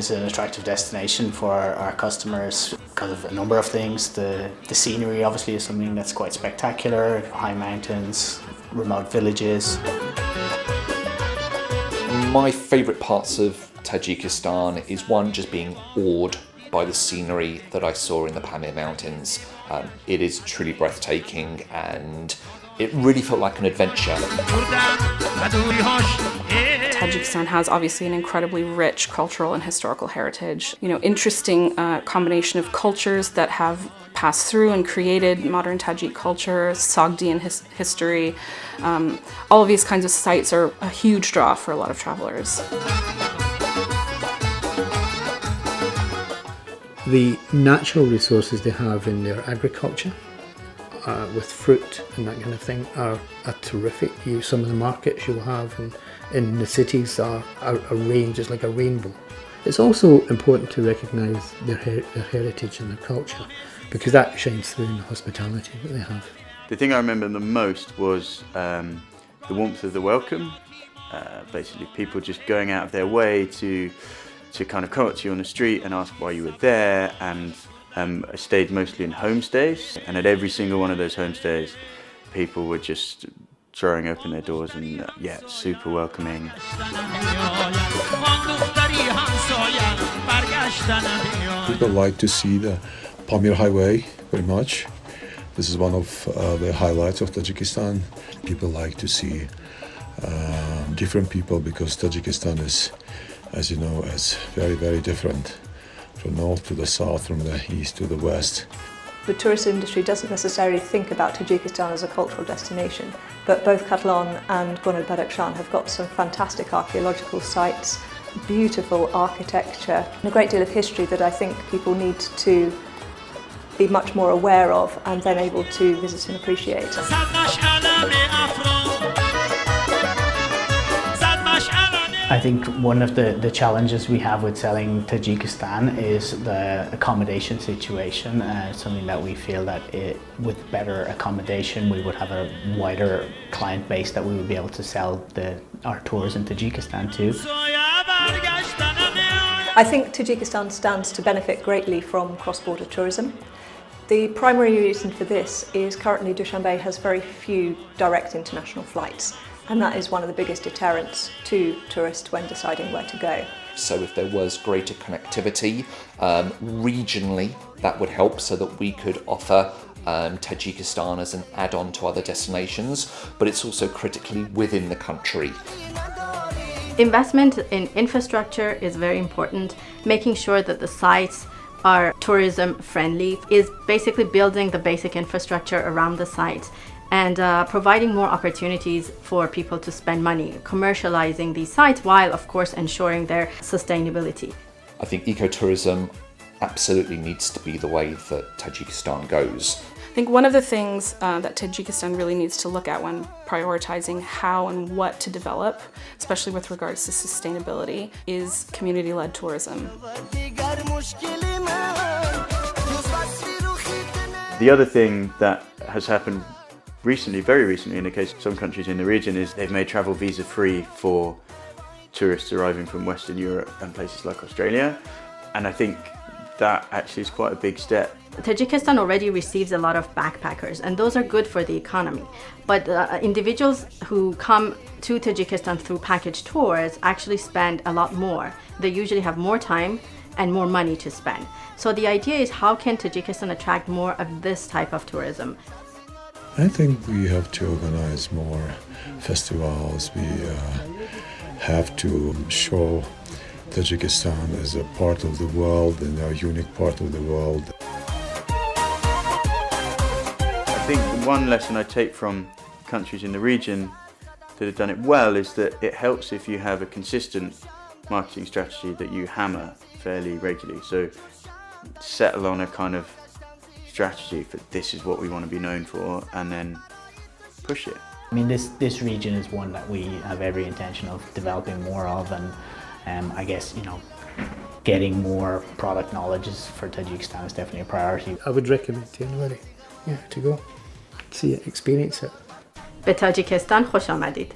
is an attractive destination for our customers because of a number of things. The scenery obviously is something that's quite spectacular, high mountains, remote villages. My favourite parts of Tajikistan is one, just being awed by the scenery that I saw in the Pamir Mountains. It is truly breathtaking and it really felt like an adventure. Tajikistan has obviously an incredibly rich cultural and historical heritage. Interesting combination of cultures that have passed through and created modern Tajik culture, Sogdian history. All of these kinds of sites are a huge draw for a lot of travelers. The natural resources they have in their agriculture, with fruit and that kind of thing, are terrific. Some of the markets you'll have in the cities are a range, it's like a rainbow. It's also important to recognise their heritage and their culture, because that shines through in the hospitality that they have. The thing I remember the most was the warmth of the welcome. Basically people just going out of their way to kind of come up to you on the street and ask why you were there, and I stayed mostly in homestays, and at every single one of those homestays people were just throwing open their doors and super welcoming. People like to see the Pamir Highway very much. This is one of the highlights of Tajikistan. People like to see different people, because Tajikistan is, as you know, is very, very different from north to the south, from the east to the west. The tourist industry doesn't necessarily think about Tajikistan as a cultural destination, but both Khatlon and Badakhshan have got some fantastic archaeological sites, beautiful architecture, and a great deal of history that I think people need to be much more aware of and then able to visit and appreciate. I think one of the challenges we have with selling Tajikistan is the accommodation situation. Something that we feel that with better accommodation we would have a wider client base that we would be able to sell our tours in Tajikistan to. I think Tajikistan stands to benefit greatly from cross-border tourism. The primary reason for this is currently Dushanbe has very few direct international flights, and that is one of the biggest deterrents to tourists when deciding where to go. So if there was greater connectivity regionally, that would help, so that we could offer Tajikistan as an add-on to other destinations, but it's also critically within the country. Investment in infrastructure is very important. Making sure that the sites are tourism friendly is basically building the basic infrastructure around the sites and providing more opportunities for people to spend money, commercializing these sites while of course ensuring their sustainability. I think ecotourism absolutely needs to be the way that Tajikistan goes. I think one of the things that Tajikistan really needs to look at when prioritizing how and what to develop, especially with regards to sustainability, is community-led tourism. The other thing that has happened recently, very recently in the case of some countries in the region, is they've made travel visa-free for tourists arriving from Western Europe and places like Australia, and I think that actually is quite a big step. Tajikistan already receives a lot of backpackers, and those are good for the economy. But individuals who come to Tajikistan through package tours actually spend a lot more. They usually have more time and more money to spend. So the idea is, how can Tajikistan attract more of this type of tourism? I think we have to organize more festivals. We have to show Tajikistan as a part of the world and a unique part of the world. I think the one lesson I take from countries in the region that have done it well is that it helps if you have a consistent marketing strategy that you hammer fairly regularly. So settle on a kind of strategy for this is what we want to be known for, and then push it. I mean, this region is one that we have every intention of developing more of, and I guess, getting more product knowledge for Tajikistan is definitely a priority. I would recommend to anybody to go, see it, experience it. به تاجیکستان خوش آمدید.